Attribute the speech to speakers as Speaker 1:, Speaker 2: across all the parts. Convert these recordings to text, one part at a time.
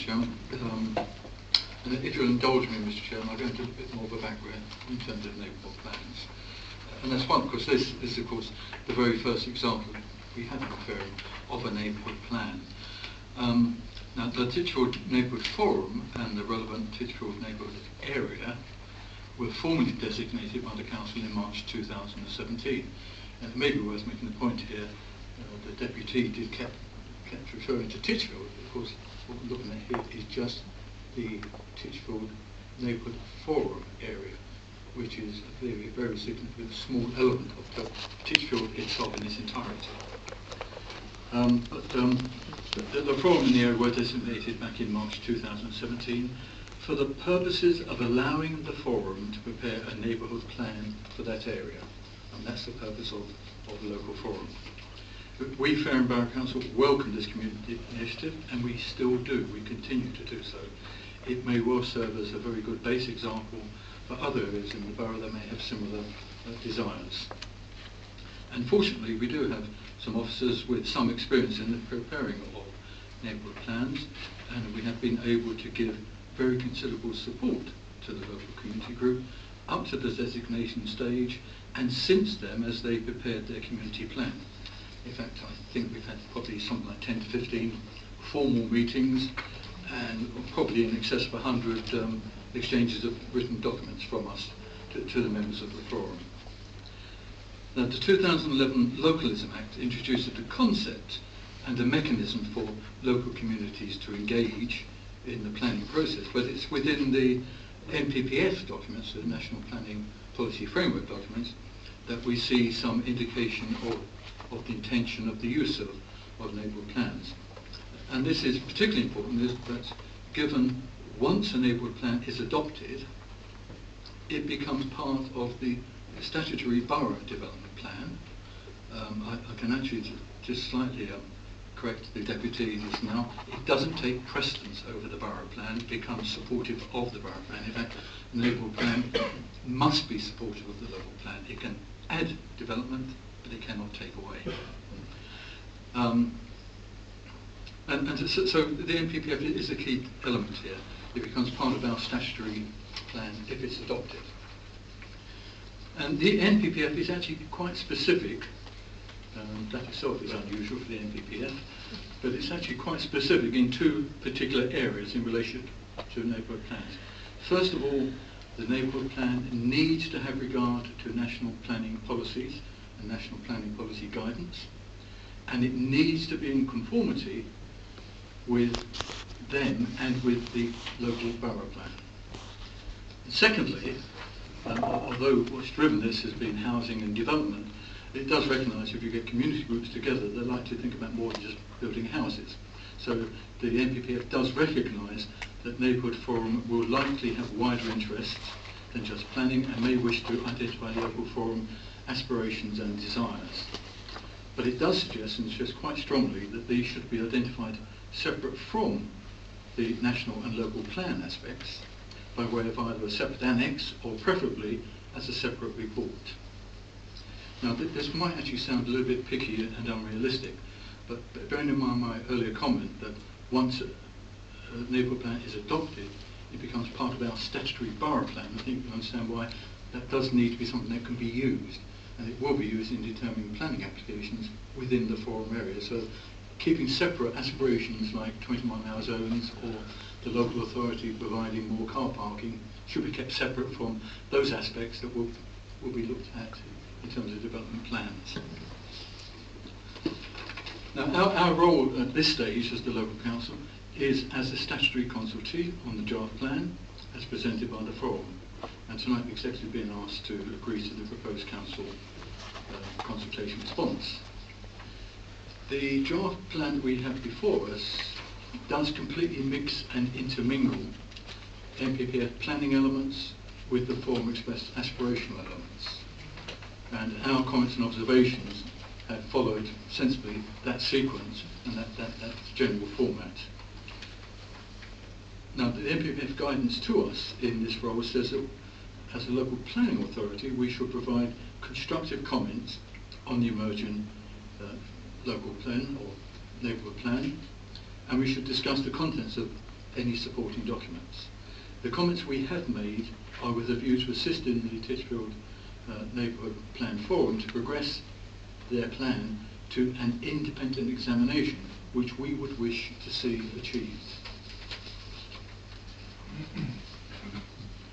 Speaker 1: Chairman. And if you'll indulge me, Mr. Chairman, I'll go into a bit more of a background in terms of neighbourhood plans. And that's one, because this is, of course, the very first example we have in Fairham of a neighbourhood plan. Now, the Titchfield Neighbourhood Forum and the relevant Titchfield Neighbourhood area were formally designated by the Council in March 2017. And it may be worth making the point here, the Deputy kept referring to Titchfield. Of course, what we're looking at here is just the Titchfield Neighbourhood Forum area, which is a very, very significant small element of Titchfield itself in its entirety. The forum in the area were designated back in March 2017 for the purposes of allowing the forum to prepare a neighbourhood plan for that area. And that's the purpose of the local forum. We, Fairham Borough Council, welcome this community initiative, and we still do. We continue to do so. It may well serve as a very good base example for other areas in the borough that may have similar desires. And fortunately, we do have some officers with some experience in the preparing of neighbourhood plans, and we have been able to give very considerable support to the local community group up to the designation stage, and since then as they prepared their community plan. In fact, I think we've had probably something like 10 to 15 formal meetings and probably in excess of 100 exchanges of written documents from us to the members of the forum. Now, the 2011 Localism Act introduced the concept and a mechanism for local communities to engage in the planning process, but it's within the NPPF documents, the National Planning Policy Framework documents, that we see some indication of the intention of the use of neighbourhood plans. And this is particularly important is that given once a neighbourhood plan is adopted, it becomes part of the statutory borough development plan. I can actually just slightly correct the Deputy just now. It doesn't take precedence over the borough plan, it becomes supportive of the borough plan. In fact, the neighbourhood plan must be supportive of the local plan. It can add development, but it cannot take away. So the NPPF is a key element here. It becomes part of our statutory plan if it's adopted. And the NPPF is actually quite specific. That itself is unusual for the NPPF, but it's actually quite specific in two particular areas in relation to neighbourhood plans. First of all, the neighbourhood plan needs to have regard to national planning policies and national planning policy guidance, and it needs to be in conformity with them and with the local borough plan. And secondly, although what's driven this has been housing and development, it does recognise if you get community groups together, they like to think about more than just building houses. So the NPPF does recognise that neighbourhood forum will likely have wider interests than just planning and may wish to identify local forum aspirations and desires. But it does suggest, and suggests quite strongly, that these should be identified separate from the national and local plan aspects by way of either a separate annex or preferably as a separate report. Now, this might actually sound a little bit picky and unrealistic, but bearing in mind my earlier comment that once a neighbourhood plan is adopted, it becomes part of our statutory borough plan. I think you understand why that does need to be something that can be used, and it will be used in determining planning applications within the forum area. So keeping separate aspirations like 21-hour zones or the local authority providing more car parking should be kept separate from those aspects that will be looked at in terms of development plans. Now, our role at this stage as the local council is as a statutory consultee on the draft plan as presented by the forum. And tonight the executive is being asked to agree to the proposed council consultation response. The draft plan that we have before us does completely mix and intermingle NPPF planning elements with the forum expressed aspirational elements. And our comments and observations have followed sensibly that sequence and that general format. Now, the NPPF guidance to us in this role says that as a local planning authority, we should provide constructive comments on the emerging local plan or neighbourhood plan, and we should discuss the contents of any supporting documents. The comments we have made are with a view to assisting the Titchfield Neighbourhood Plan Forum to progress their plan to an independent examination, which we would wish to see achieved.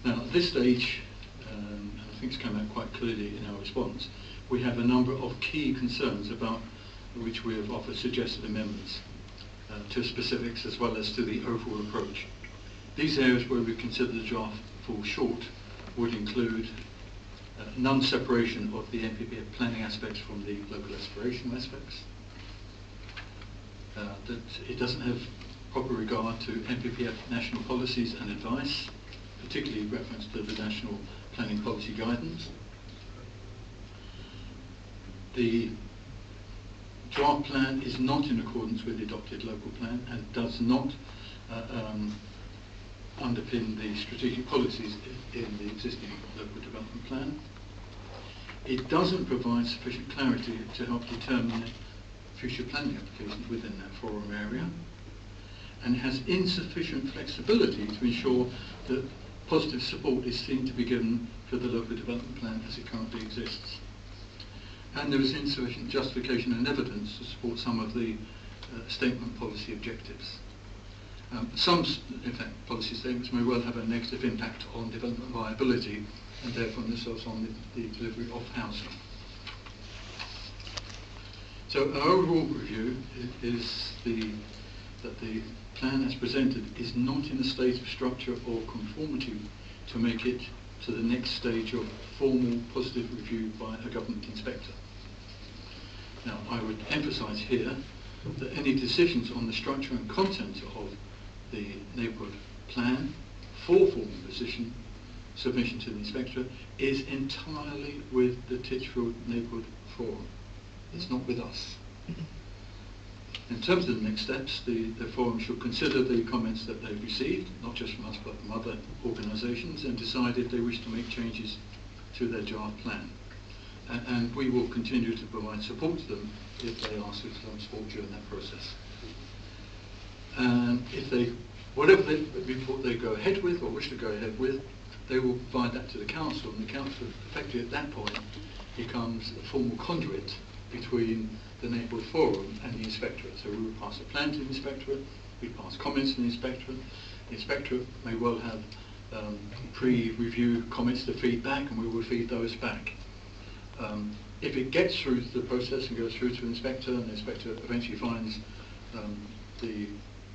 Speaker 1: Now, at this stage, and I think it's come out quite clearly in our response, we have a number of key concerns about which we have offered suggested amendments to specifics as well as to the overall approach. These areas where we consider the draft fall short would include non-separation of the NPPF planning aspects from the local aspirational aspects, that it doesn't have proper regard to NPPF national policies and advice, particularly reference to the National Planning Policy Guidance. The draft plan is not in accordance with the adopted local plan and does not underpin the strategic policies in the existing local development plan. It doesn't provide sufficient clarity to help determine future planning applications within that forum area, and has insufficient flexibility to ensure that positive support is seen to be given for the local development plan as it currently exists. And there is insufficient justification and evidence to support some of the statement policy objectives. Some, in fact, policy statements may well have a negative impact on development viability and therefore themselves on the delivery of housing. So our overall review is that the plan as presented is not in a state of structure or conformity to make it to the next stage of formal positive review by a government inspector. Now, I would emphasise here that any decisions on the structure and content of the neighbourhood plan for formal submission to the inspector is entirely with the Titchfield Neighbourhood Forum. It's not with us. In terms of the next steps, the forum should consider the comments that they've received, not just from us but from other organisations, and decide if they wish to make changes to their draft plan. And we will continue to provide support to them if they ask us for support during that process. And if they, whatever report they go ahead with or wish to go ahead with, they will provide that to the council, and the council effectively at that point becomes a formal conduit between the neighbourhood forum and the inspectorate. So we will pass a plan to the inspectorate, we pass comments to the inspectorate. The inspectorate may well have pre-review comments to feed back, and we will feed those back. If it gets through the process and goes through to an inspector, and the inspector eventually finds the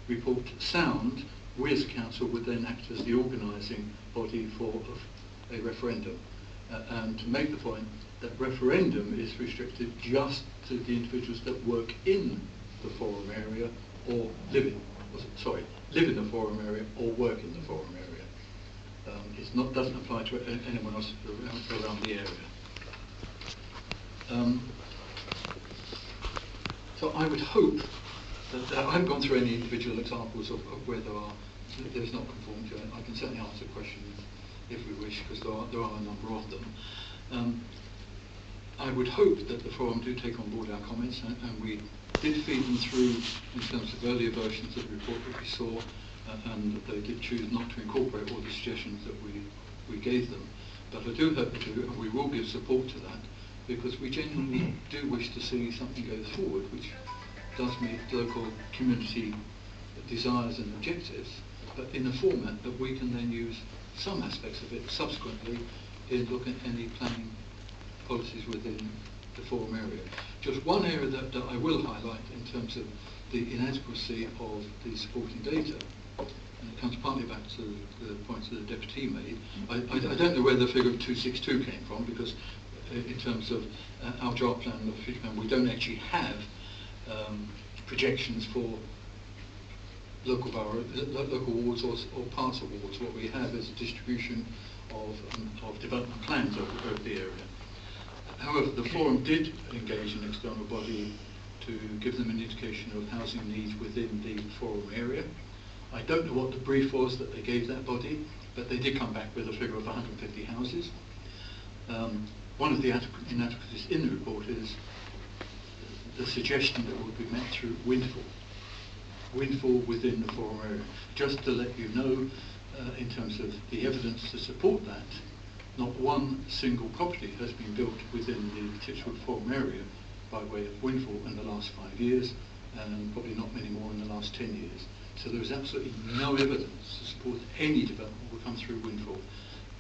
Speaker 1: report sound, we as a council would then act as the organising body for a referendum. And to make the point that referendum is restricted just to the individuals that work in the forum area or live in the forum area or work in the forum area. It doesn't apply to anyone else around the area. So I would hope that I haven't gone through any individual examples of where there's not conformity. I can certainly answer questions if we wish, because there are a number of them. I would hope that the forum do take on board our comments, and we did feed them through in terms of earlier versions of the report that we saw, and that they did choose not to incorporate all the suggestions that we gave them. But I do hope they do, and we will give support to that, because we genuinely do wish to see something go forward which does meet local community desires and objectives, but in a format that we can then use some aspects of it subsequently in looking at any planning policies within the forum area. Just one area that I will highlight in terms of the inadequacy of the supporting data, and it comes partly back to the points that the deputy made. I don't know where the figure of 262 came from, because in terms of our draft plan and the future plan, we don't actually have projections for local wards or parts of wards. What we have is a distribution of development plans over the area. However, the forum did engage an external body to give them an indication of housing needs within the forum area. I don't know what the brief was that they gave that body, but they did come back with a figure of 150 houses. One of the inadequacies in the report is the suggestion that would be met through windfall. windfall within the forum area. Just to let you know, in terms of the evidence to support that, not one single property has been built within the Titchfield forum area by way of windfall in the last 5 years, and probably not many more in the last 10 years. So there is absolutely no evidence to support any development will come through windfall.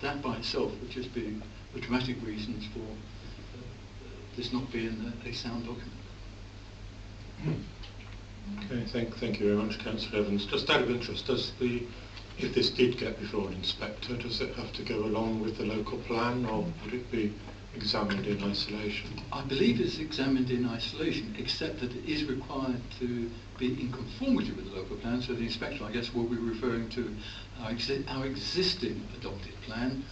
Speaker 1: That by itself would just be the dramatic reasons for this not being a sound document.
Speaker 2: Okay, thank you very much, Councillor Evans. Just out of interest, if this did get before an inspector, does it have to go along with the local plan, or would it be examined in isolation?
Speaker 1: I believe it's examined in isolation, except that it is required to be in conformity with the local plan, so the inspector, I guess, will be referring to our existing adopted plan.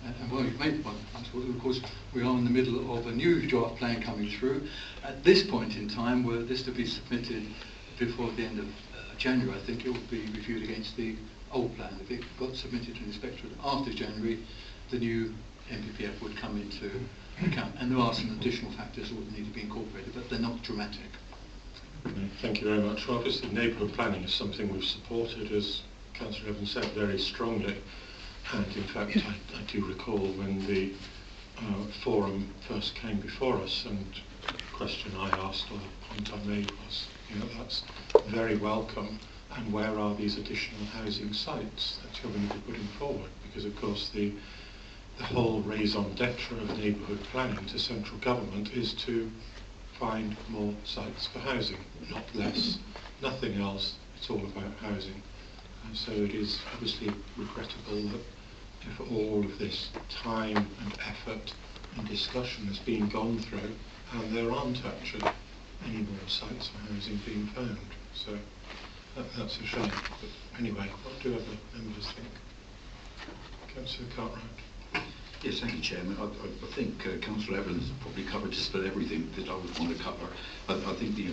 Speaker 1: And well, you've made the point, of course, we are in the middle of a new draft plan coming through. At this point in time, were this to be submitted before the end of January, I think it would be reviewed against the old plan. If it got submitted to the inspectorate after January, the new MPPF would come into account. And there are some additional factors that would need to be incorporated, but they're not dramatic.
Speaker 2: Okay, thank you very much. Well, obviously, neighbourhood planning is something we've supported, as Councillor Evans said, very strongly. And in fact, I do recall when the forum first came before us, and the question I asked or the point I made was, that's very welcome, and where are these additional housing sites that you're going to be putting forward? Because of course the whole raison d'etre of neighbourhood planning to central government is to find more sites for housing, not less, nothing else. It's all about housing. And so it is obviously regrettable that if all of this time and effort and discussion has been gone through, and there aren't actually any more sites for housing being found. So that's a shame. But anyway, what do other members think? Councillor Cartwright.
Speaker 3: Yes, thank you, Chairman. I think Councillor Evans probably covered just about everything that I would want to cover. I think the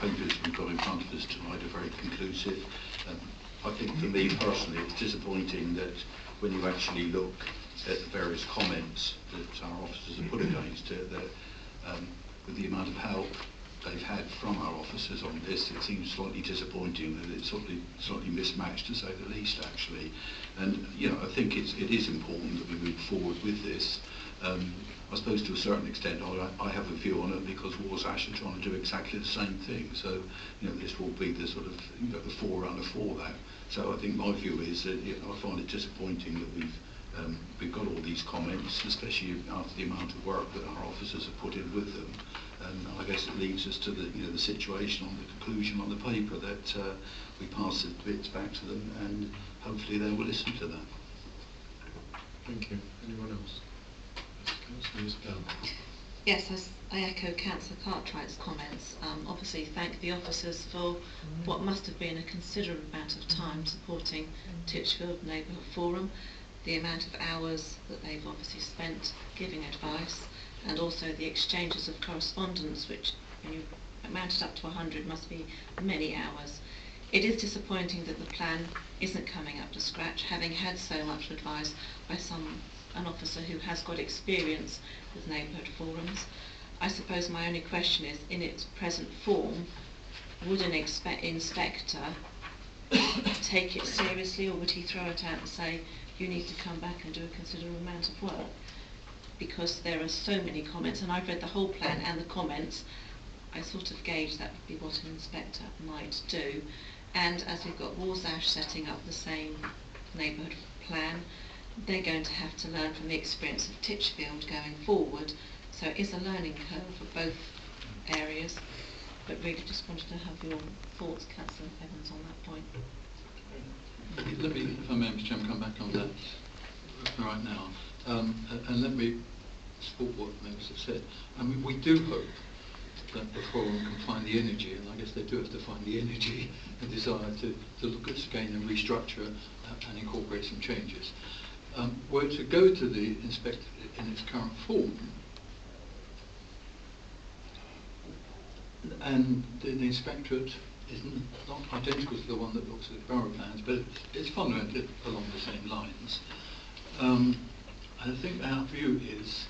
Speaker 3: papers we've got in front of us tonight are very conclusive. I think for me personally, it's disappointing that when you actually look at the various comments that our officers have put against it, that with the amount of help they've had from our officers on this, it seems slightly disappointing that it's slightly mismatched, to say the least, actually. And I think it is important that we move forward with this. I suppose to a certain extent I have a view on it because Warsash are trying to do exactly the same thing. So this will be the sort of the forerunner for that. So I think my view is that I find it disappointing that we've got all these comments, especially after the amount of work that our officers have put in with them. And I guess it leads us to the situation on the conclusion on the paper that we pass the bits back to them, and hopefully they will listen to that.
Speaker 2: Thank you. Anyone else? Councillor Isabel.
Speaker 4: Yes, I echo Councillor Cartwright's comments. Obviously thank the officers for what must have been a considerable amount of time supporting Titchfield Neighbourhood Forum, the amount of hours that they've obviously spent giving advice, and also the exchanges of correspondence, which when you amounted up to 100 must be many hours. It is disappointing that the plan isn't coming up to scratch, having had so much advice by an officer who has got experience with neighbourhood forums. I suppose my only question is, in its present form, would an inspector take it seriously, or would he throw it out and say, you need to come back and do a considerable amount of work? Because there are so many comments, and I've read the whole plan and the comments. I sort of gauge that would be what an inspector might do. And as we've got Warsash setting up the same neighbourhood plan, they're going to have to learn from the experience of Titchfield going forward. So it is a learning curve for both areas. But really just wanted to have your thoughts, Councillor Evans, on that point.
Speaker 1: Let me, if I may, Mr. Chairman, come back on that right now. And let me support what members have said. I mean, we do hope that the forum can find the energy, and I guess they do have to find the energy and desire to look at again and restructure and incorporate some changes. Were to go to the inspector in its current form, and the inspectorate is not identical to the one that looks at borough plans, but it's fundamentally along the same lines. I think our view is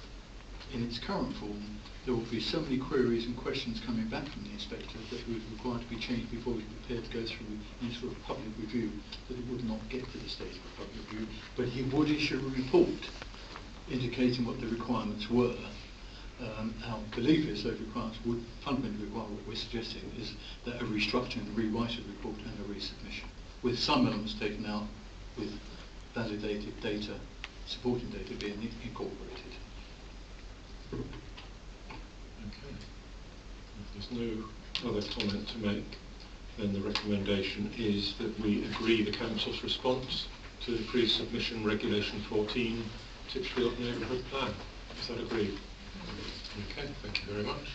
Speaker 1: in its current form, there will be so many queries and questions coming back from the inspector that it would require to be changed before we prepared to go through any sort of public review, that it would not get to the stage of a public review. But he would issue a report indicating what the requirements were. Our belief is those requirements would fundamentally require what we're suggesting is that a restructuring, a rewrite of the report and a resubmission, with some elements taken out, with validated data, supporting data being incorporated.
Speaker 2: Okay. If there's no other comment to make, then the recommendation is that we agree the Council's response to the pre-submission Regulation 14 Titchfield Neighbourhood Plan. Is that agreed? Okay, thank you very much.